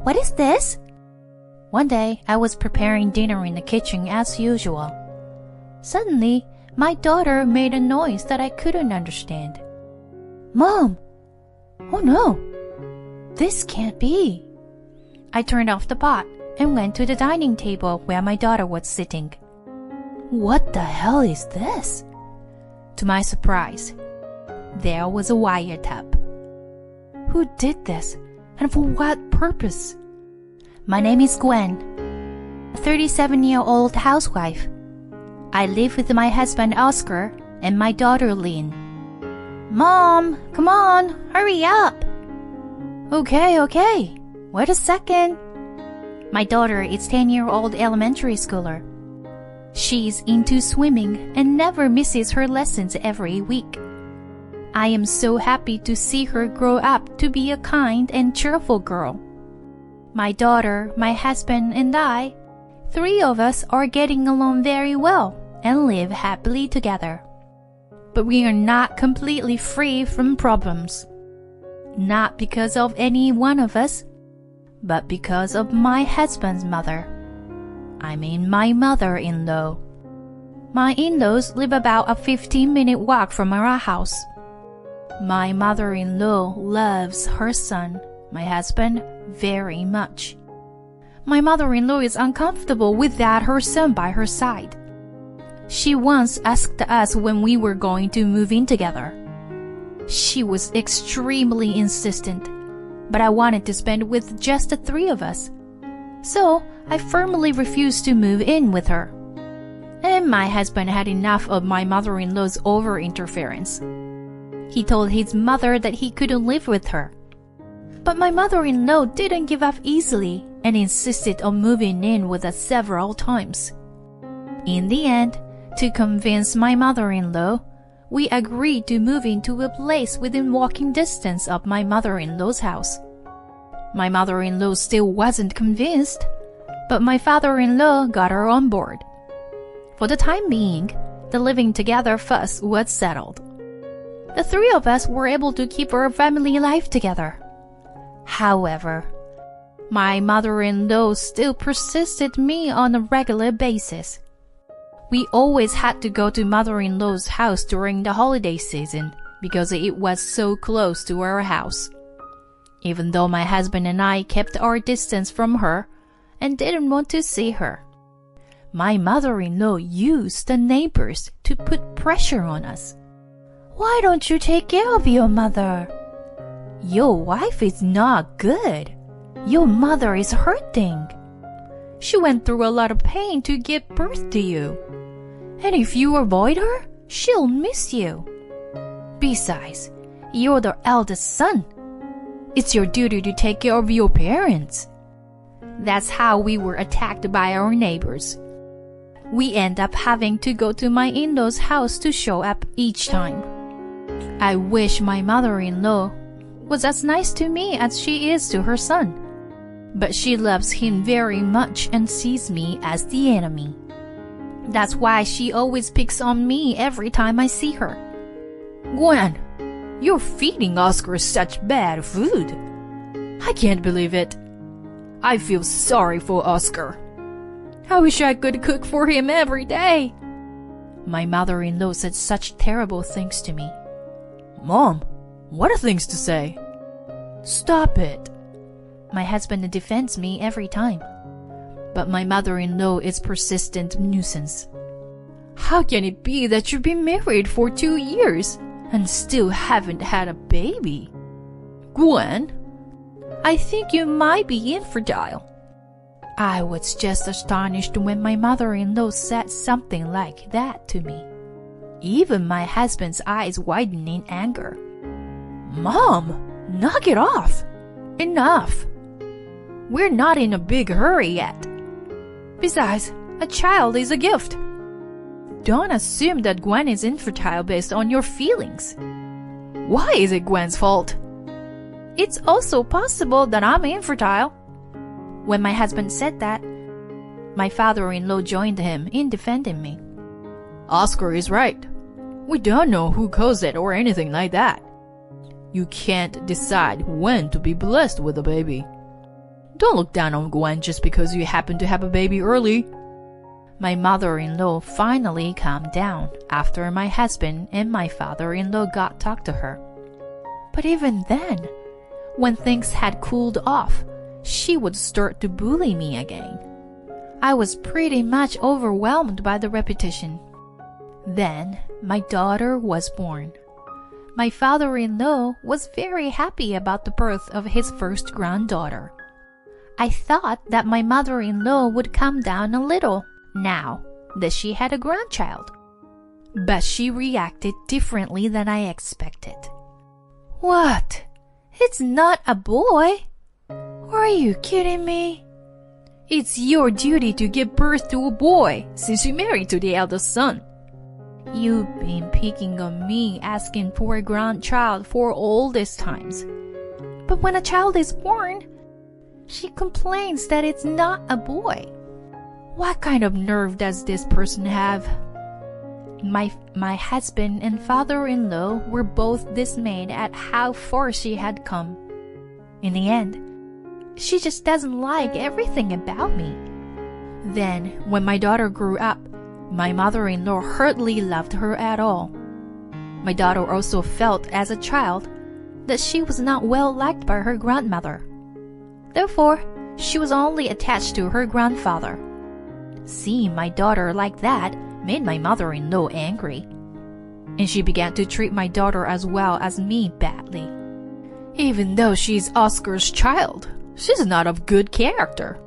What is this? One day, I was preparing dinner in the kitchen as usual. Suddenly, my daughter made a noise that I couldn't understand. Mom! Oh no! This can't be. I turned off the pot and went to the dining table where my daughter was sitting. What the hell is this? To my surprise, there was a wiretap. Who did this, and for what purpose? My name is Gwen, a 37-year-old housewife. I live with my husband Oscar and my daughter Lynn. Mom, come on, hurry up. Okay. Wait a second. My daughter is 10-year-old elementary schooler. She's into swimming and never misses her lessons every week. I am so happy to see her grow up to be a kind and cheerful girl. My daughter, my husband, and I, 3 of us are getting along very well and live happily together. But we are not completely free from problems. Not because of any one of us, but because of my husband's mother. I mean my mother-in-law. My in-laws live about a 15-minute walk from our house. My mother-in-law loves her son, my husband, very much. My mother-in-law is uncomfortable without her son by her side. She once asked us when we were going to move in together. She was extremely insistent, but I wanted to spend with just the 3 of us. So I firmly refused to move in with her. And my husband had enough of my mother-in-law's over-interference. He told his mother that he couldn't live with her. But my mother-in-law didn't give up easily and insisted on moving in with us several times. In the end, to convince my mother-in-law, we agreed to move into a place within walking distance of my mother-in-law's house. My mother-in-law still wasn't convinced, but my father-in-law got her on board. For the time being, the living together fuss was settled. The 3 of us were able to keep our family life together. However, my mother-in-law still persisted me on a regular basis. We always had to go to mother-in-law's house during the holiday season because it was so close to our house. Even though my husband and I kept our distance from her and didn't want to see her, my mother-in-law used the neighbors to put pressure on us. Why don't you take care of your mother? Your wife is not good. Your mother is hurting. She went through a lot of pain to give birth to you. And if you avoid her, she'll miss you. Besides, you're the eldest son. It's your duty to take care of your parents. That's how we were attacked by our neighbors. We end up having to go to my in-laws' house to show up each time. I wish my mother-in-law was as nice to me as she is to her son. But she loves him very much and sees me as the enemy. That's why she always picks on me every time I see her. Gwen, you're feeding Oscar such bad food. I can't believe it. I feel sorry for Oscar. I wish I could cook for him every day. My mother-in-law said such terrible things to me. Mom, what are things to say? Stop it. My husband defends me every time. But my mother-in-law is persistent nuisance. How can it be that you've been married for 2 years and still haven't had a baby? Gwen, I think you might be infertile. I was just astonished when my mother-in-law said something like that to me. Even my husband's eyes widened in anger. Mom, knock it off. Enough. We're not in a big hurry yet. Besides, a child is a gift. Don't assume that Gwen is infertile based on your feelings. Why is it Gwen's fault? It's also possible that I'm infertile. When my husband said that, my father-in-law joined him in defending me. Oscar is right. We don't know who caused it or anything like that. You can't decide when to be blessed with a baby. Don't look down on Gwen just because you happen to have a baby early. My mother-in-law finally calmed down after my husband and my father-in-law got talk to her. But even then, when things had cooled off, she would start to bully me again. I was pretty much overwhelmed by the repetition. Then my daughter was born. My father-in-law was very happy about the birth of his first granddaughter. I thought that my mother-in-law would calm down a little now that she had a grandchild. But she reacted differently than I expected. What? It's not a boy? Are you kidding me? It's your duty to give birth to a boy since you married to the eldest son. You've been picking on me asking for a grandchild for all these times. But when a child is born, she complains that it's not a boy. What kind of nerve does this person have? My husband and father-in-law were both dismayed at how far she had come. In the end, she just doesn't like everything about me. Then, when my daughter grew up, my mother-in-law hardly loved her at all. My daughter also felt as a child that she was not well liked by her grandmother. Therefore, she was only attached to her grandfather. Seeing my daughter like that made my mother-in-law angry, and she began to treat my daughter as well as me badly. Even though she's Oscar's child, she's not of good character.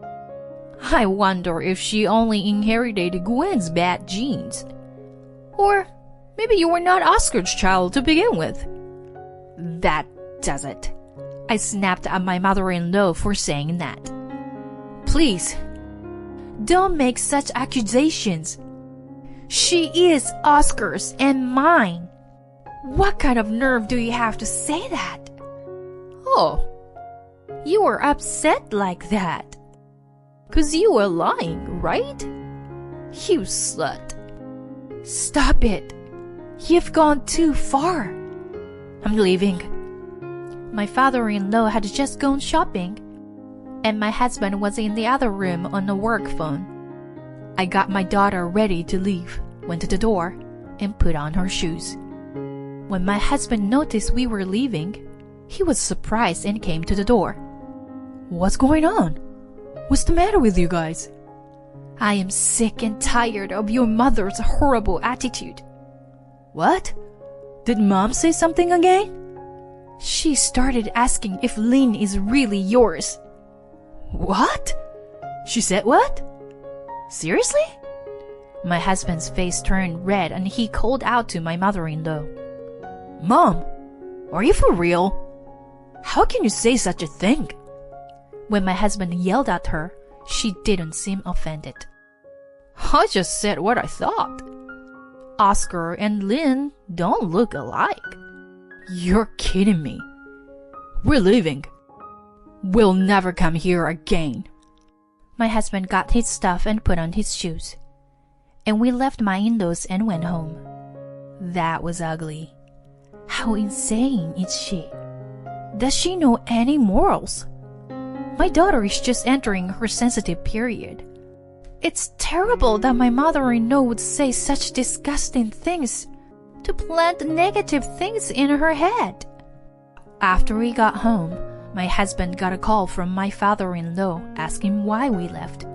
I wonder if she only inherited Gwen's bad genes. Or maybe you were not Oscar's child to begin with. That does it. I snapped at my mother-in-law for saying that. Please, don't make such accusations. She is Oscar's and mine. What kind of nerve do you have to say that? Oh, you were upset like that. 'Cause you were lying, right? You slut. Stop it. You've gone too far. I'm leaving. My father-in-law had just gone shopping, and my husband was in the other room on a work phone. I got my daughter ready to leave, went to the door, and put on her shoes. When my husband noticed we were leaving, he was surprised and came to the door. What's going on? What's the matter with you guys? I am sick and tired of your mother's horrible attitude. What? Did Mom say something again? She started asking if Lynn is really yours. What? She said what? Seriously? My husband's face turned red and he called out to my mother-in-law. Mom, are you for real? How can you say such a thing? When my husband yelled at her, she didn't seem offended. I just said what I thought. Oscar and Lynn don't look alike. You're kidding me. We're leaving. We'll never come here again. My husband got his stuff and put on his shoes, and we left my in-laws and went home. That was ugly. How insane is she? Does she know any morals? My daughter is just entering her sensitive period. It's terrible that my mother-in-law would say such disgusting things to plant negative things in her head. After we got home, my husband got a call from my father-in-law asking why we left.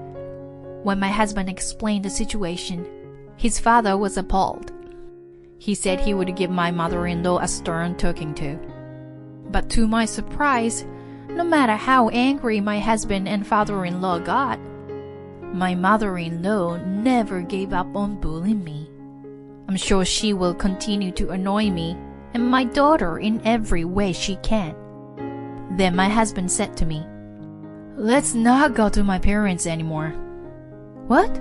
When my husband explained the situation, his father was appalled. He said he would give my mother-in-law a stern talking to. But to my surprise, no matter how angry my husband and father-in-law got, my mother-in-law never gave up on bullying me. I'm sure she will continue to annoy me and my daughter in every way she can. Then my husband said to me, "Let's not go to my parents anymore." "What?"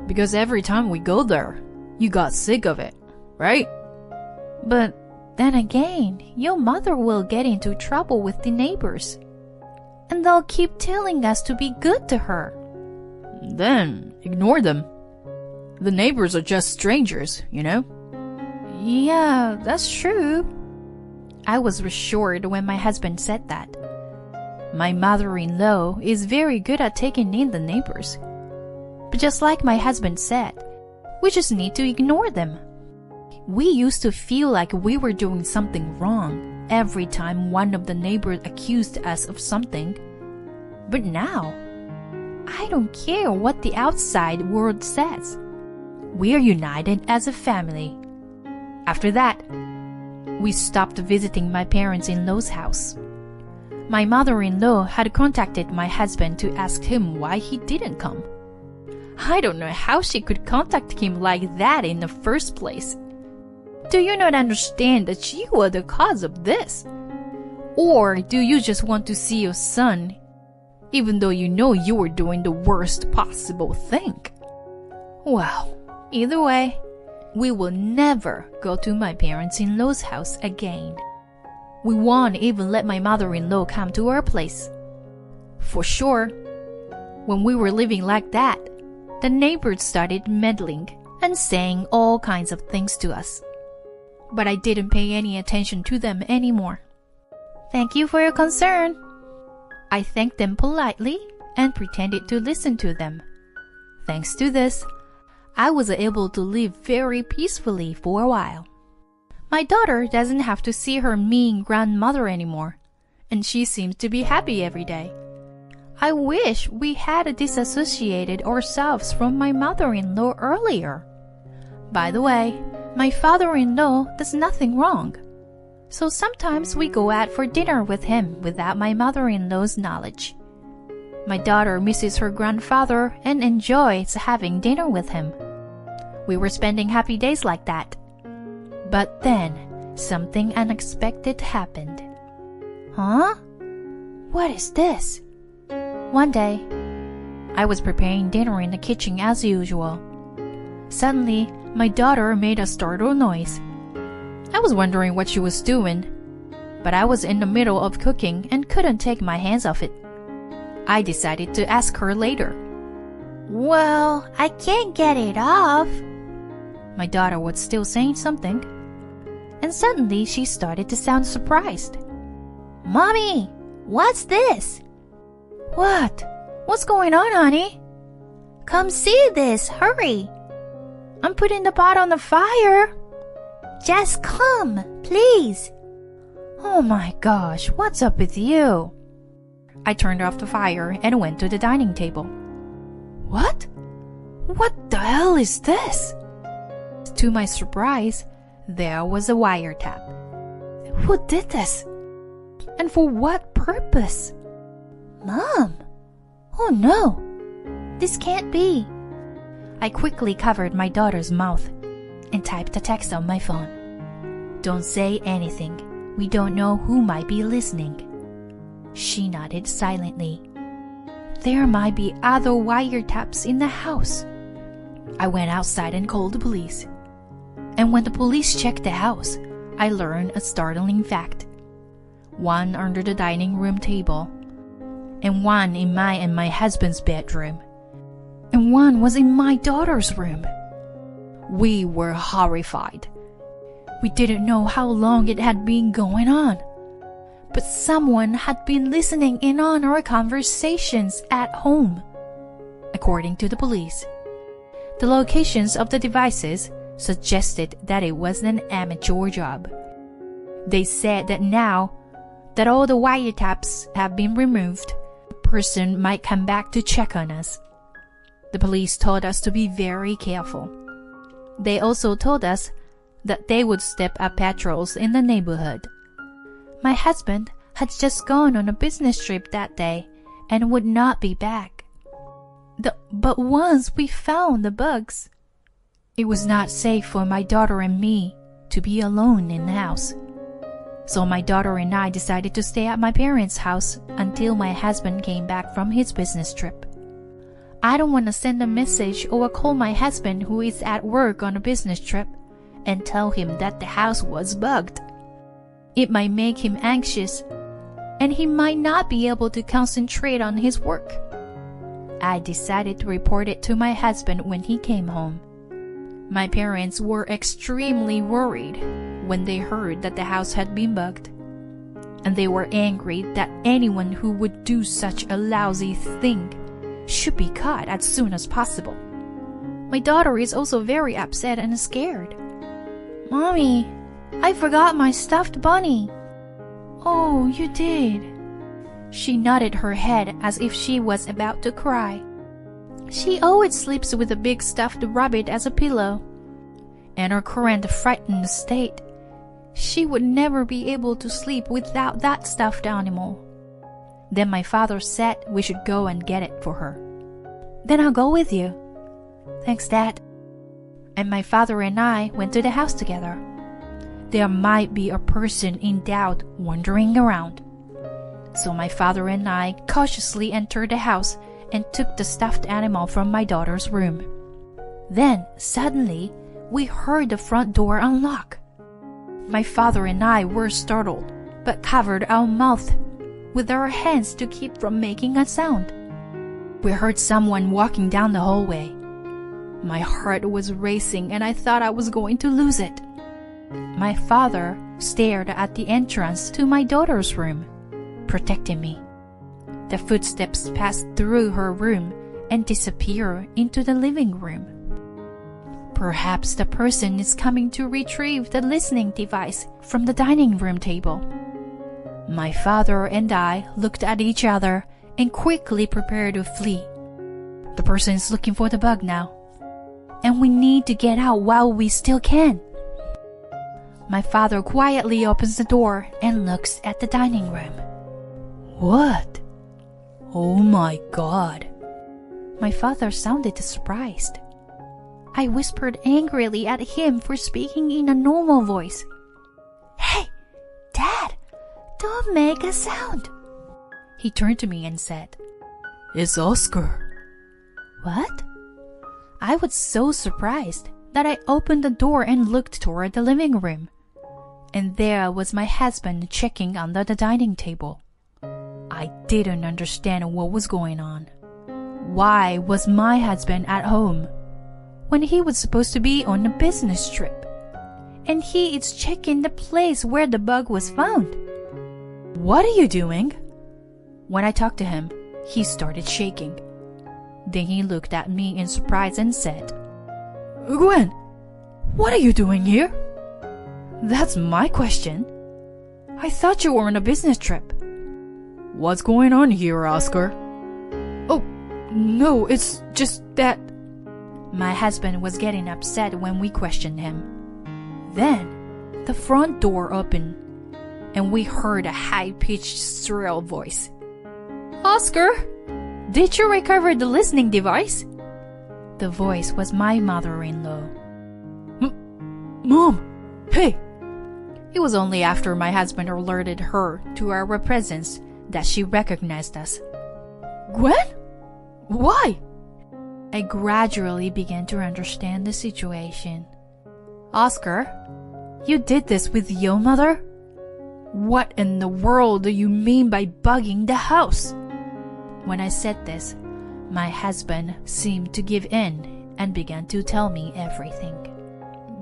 "Because every time we go there, you got sick of it, right?" "But then again, your mother will get into trouble with the neighbors, and they'll keep telling us to be good to her." "Then ignore them. The neighbors are just strangers, you know?" "Yeah, that's true." I was reassured when my husband said that. My mother-in-law is very good at taking in the neighbors. But just like my husband said, we just need to ignore them. We used to feel like we were doing something wrong every time one of the neighbors accused us of something. But now, I don't care what the outside world says. We are united as a family. After that, we stopped visiting my parents-in-law's house. My mother-in-law had contacted my husband to ask him why he didn't come. I don't know how she could contact him like that in the first place. Do you not understand that you are the cause of this? Or do you just want to see your son, even though you know you were doing the worst possible thing? Well, either way, we will never go to my parents-in-law's house again. We won't even let my mother-in-law come to our place. For sure, when we were living like that, the neighbors started meddling and saying all kinds of things to us. But I didn't pay any attention to them anymore. Thank you for your concern. I thanked them politely and pretended to listen to them. Thanks to this, I was able to live very peacefully for a while. My daughter doesn't have to see her mean grandmother anymore, and she seems to be happy every day. I wish we had disassociated ourselves from my mother-in-law earlier. By the way, my father-in-law does nothing wrong, so sometimes we go out for dinner with him without my mother-in-law's knowledge. My daughter misses her grandfather and enjoys having dinner with him. We were spending happy days like that. But then, something unexpected happened. Huh? What is this? One day, I was preparing dinner in the kitchen as usual. Suddenly, my daughter made a startled noise. I was wondering what she was doing, but I was in the middle of cooking and couldn't take my hands off it. I decided to ask her later. Well, I can't get it off. My daughter was still saying something, and suddenly she started to sound surprised. Mommy, what's this? What? What's going on, honey? Come see this, hurry. I'm putting the pot on the fire. Just come, please. Oh my gosh, what's up with you? I turned off the fire and went to the dining table. What? What the hell is this? To my surprise, there was a wiretap. Who did this? And for what purpose? Mom! Oh no! This can't be. I quickly covered my daughter's mouth and typed a text on my phone. Don't say anything. We don't know who might be listening. She nodded silently. There might be other wiretaps in the house. I went outside and called the police. And when the police checked the house, I learned a startling fact. One under the dining room table, and one in my and my husband's bedroom, and one was in my daughter's room. We were horrified. We didn't know how long it had been going on, but someone had been listening in on our conversations at home. According to the police, the locations of the devices suggested that it was an amateur job. They said that now that all the wiretaps have been removed, the person might come back to check on us. The police told us to be very careful. They also told us that they would step up patrols in the neighborhood. My husband had just gone on a business trip that day and would not be back. But once we found the bugs, it was not safe for my daughter and me to be alone in the house. So my daughter and I decided to stay at my parents' house until my husband came back from his business trip. I don't want to send a message or call my husband who is at work on a business trip and tell him that the house was bugged. It might make him anxious, and he might not be able to concentrate on his work. I decided to report it to my husband when he came home. My parents were extremely worried when they heard that the house had been bugged. and they were angry that anyone who would do such a lousy thing should be caught as soon as possible. My daughter is also very upset and scared. "Mommy, I forgot my stuffed bunny." "Oh, you did." She nodded her head as if she was about to cry. She always sleeps with a big stuffed rabbit as a pillow. In her current frightened state, she would never be able to sleep without that stuffed animal. Then my father said we should go and get it for her. "Then I'll go with you." "Thanks, Dad." And my father and I went to the house together. There might be a person in doubt wandering around. So my father and I cautiously entered the house and took the stuffed animal from my daughter's room. Then, suddenly, we heard the front door unlock. My father and I were startled, but covered our mouth with our hands to keep from making a sound. We heard someone walking down the hallway. My heart was racing and I thought I was going to lose it. My father stared at the entrance to my daughter's room, protecting me. The footsteps passed through her room and disappeared into the living room. Perhaps the person is coming to retrieve the listening device from the dining room table. My father and I looked at each other and quickly prepared to flee. The person is looking for the bug now, and we need to get out while we still can. My father quietly opens the door and looks at the dining room. "What? Oh my God." My father sounded surprised. I whispered angrily at him for speaking in a normal voice. "Hey, Dad, don't make a sound." He turned to me and said, "It's Oscar." "What?" I was so surprised that I opened the door and looked toward the living room. And there was my husband checking under the dining table. I didn't understand what was going on. Why was my husband at home when he was supposed to be on a business trip? And he is checking the place where the bug was found. "What are you doing?" When I talked to him, he started shaking. Then he looked at me in surprise and said, "Gwen, what are you doing here?" "That's my question. I thought you were on a business trip." "What's going on here, Oscar?" "Oh, no, it's just that..." My husband was getting upset when we questioned him. Then, the front door opened, and we heard a high-pitched, shrill voice. "Oscar, did you recover the listening device?" The voice was my mother-in-law. "Mom, hey!" It was only after my husband alerted her to our presence that she recognized us. "Gwen? Why?" I gradually began to understand the situation. "Oscar, you did this with your mother? What in the world do you mean by bugging the house?" When I said this, my husband seemed to give in and began to tell me everything.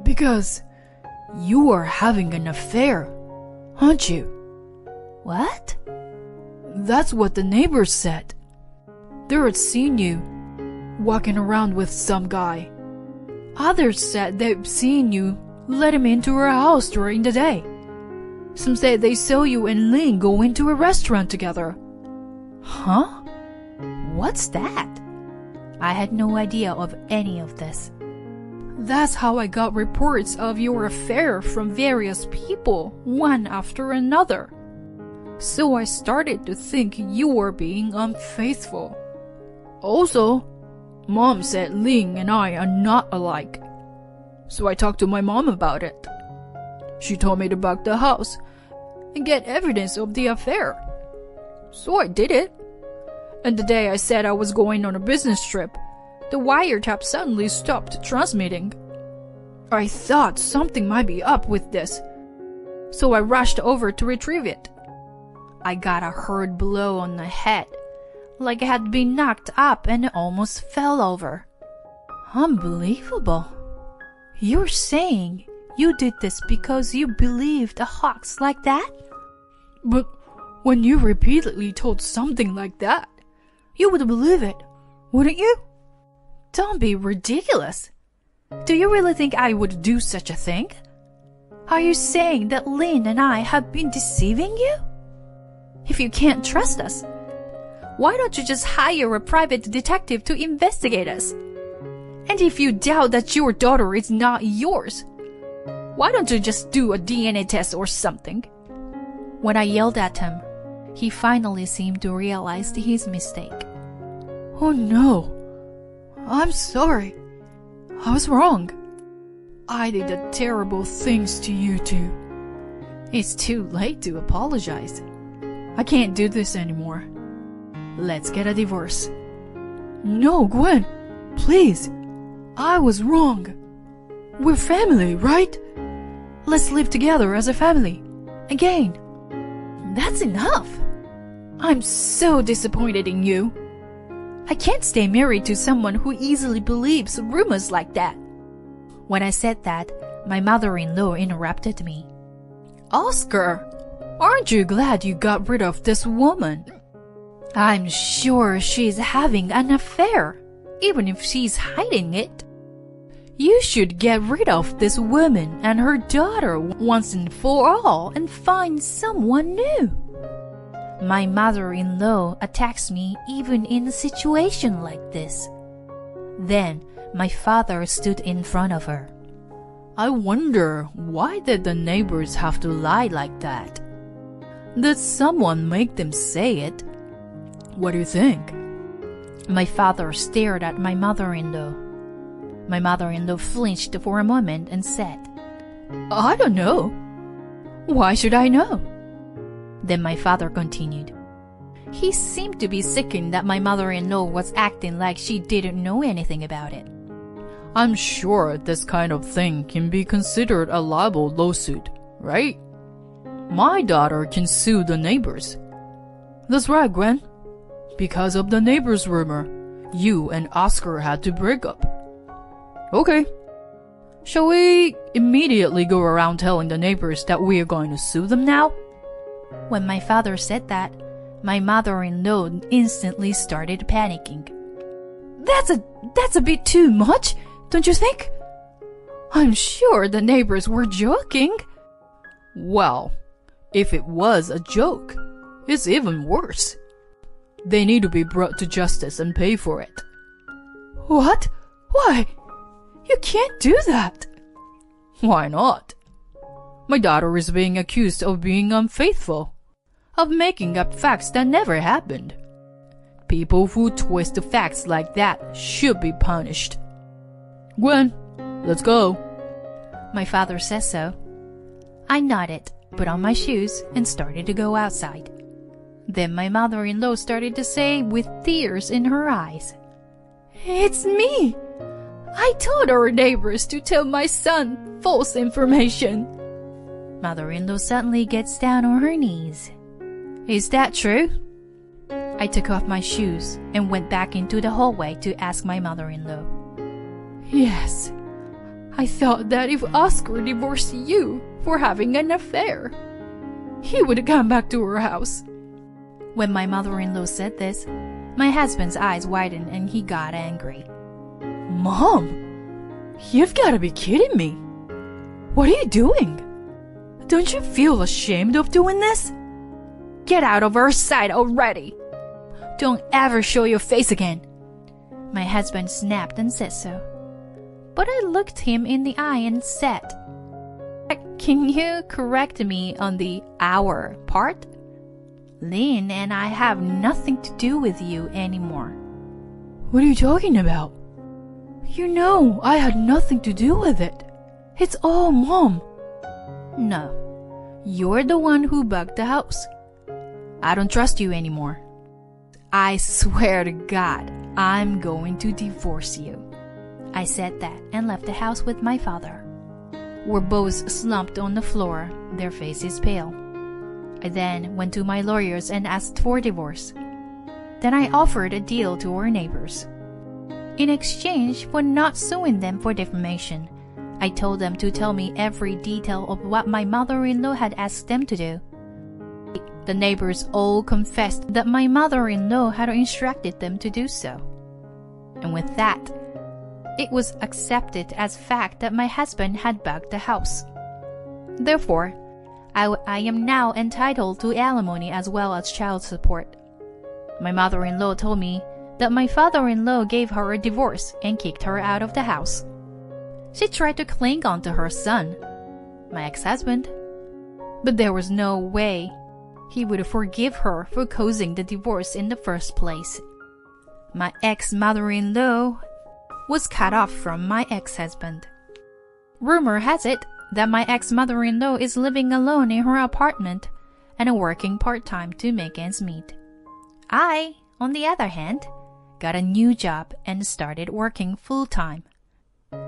"Because you are having an affair, aren't you?" "What?" "That's what the neighbors said. They had seen you walking around with some guy. Others said they've seen you let him into her house during the day. Some said they saw you and Lynn go into a restaurant together." "Huh? What's that?" I had no idea of any of this. "That's how I got reports of your affair from various people, one after another. So I started to think you were being unfaithful. Also, Mom said Ling and I are not alike. So I talked to my mom about it. She told me to bug the house and get evidence of the affair. So I did it. And the day I said I was going on a business trip, the wiretap suddenly stopped transmitting. I thought something might be up with this, so I rushed over to retrieve it. I got a hard blow on the head, like I had been knocked up and almost fell over." "Unbelievable. You're saying you did this because you believed a hoax like that?" But when you repeatedly told something like that, you would believe it, wouldn't you? Don't be ridiculous. Do you really think I would do such a thing? Are you saying that Lynn and I have been deceiving you? If you can't trust us, why don't you just hire a private detective to investigate us? And if you doubt that your daughter is not yours, why don't you just do a DNA test or something? When I yelled at him, he finally seemed to realize his mistake. Oh no, I'm sorry. I was wrong. I did the terrible things to you two. It's too late to apologize. I can't do this anymore. Let's get a divorce. No, Gwen, please. I was wrong. We're family, right? Let's live together as a family. Again. That's enough. I'm so disappointed in you. I can't stay married to someone who easily believes rumors like that. When I said that, my mother-in-law interrupted me. Oscar, aren't you glad you got rid of this woman? I'm sure she's having an affair, even if she's hiding it. You should get rid of this woman and her daughter once and for all and find someone new. My mother-in-law attacks me even in a situation like this. Then my father stood in front of her. I wonder, why did the neighbors have to lie like that? Did someone make them say it? What do you think? My father stared at my mother-in-law. My mother-in-law flinched for a moment and said, I don't know. Why should I know? Then my father continued. He seemed to be sickened that my mother-in-law was acting like she didn't know anything about it. I'm sure this kind of thing can be considered a libel lawsuit, right? My daughter can sue the neighbors. That's right, Gwen. Because of the neighbors' rumor, you and Oscar had to break up. Okay. Shall we immediately go around telling the neighbors that we are going to sue them now? When my father said that, my mother-in-law instantly started panicking. That's a bit too much, don't you think? I'm sure the neighbors were joking. Well, if it was a joke, it's even worse. They need to be brought to justice and pay for it. What? Why? You can't do that. Why not? My daughter is being accused of being unfaithful, of making up facts that never happened. People who twist the facts like that should be punished. Gwen, let's go. My father says so. I nodded, put on my shoes, and started to go outside. Then my mother-in-law started to say with tears in her eyes, It's me! I told our neighbors to tell my son false information. Mother-in-law suddenly gets down on her knees. Is that true? I took off my shoes and went back into the hallway to ask my mother-in-law. Yes. I thought that if Oscar divorced you for having an affair, he would come back to our house. When my mother-in-law said this, my husband's eyes widened and he got angry. Mom, you've got to be kidding me. What are you doing? Don't you feel ashamed of doing this? Get out of our sight already. Don't ever show your face again. My husband snapped and said so. But I looked him in the eye and said, Can you correct me on the our part? Lynn and I have nothing to do with you anymore. What are you talking about? You know I had nothing to do with it. It's all Mom. No, you're the one who bugged the house. I don't trust you anymore. I swear to God, I'm going to divorce you. I said that and left the house with my father. We're both slumped on the floor, their faces pale. I then went to my lawyers and asked for divorce. Then I offered a deal to our neighbors. In exchange for not suing them for defamation, I told them to tell me every detail of what my mother-in-law had asked them to do. The neighbors all confessed that my mother-in-law had instructed them to do so. And with that, it was accepted as fact that my husband had bugged the house. Therefore, I am now entitled to alimony as well as child support. My mother-in-law told me that my father-in-law gave her a divorce and kicked her out of the house. She tried to cling on to her son, my ex-husband, but there was no way he would forgive her for causing the divorce in the first place. My ex-mother-in-law was cut off from my ex-husband. Rumor has it that my ex-mother-in-law is living alone in her apartment and working part-time to make ends meet. I, on the other hand, got a new job and started working full-time.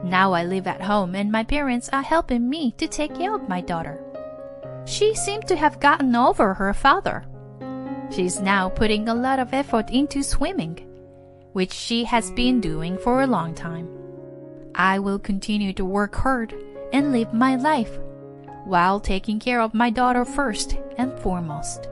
Now I live at home and my parents are helping me to take care of my daughter. She seemed to have gotten over her father. She's now putting a lot of effort into swimming, which she has been doing for a long time. I will continue to work hard and live my life while taking care of my daughter first and foremost.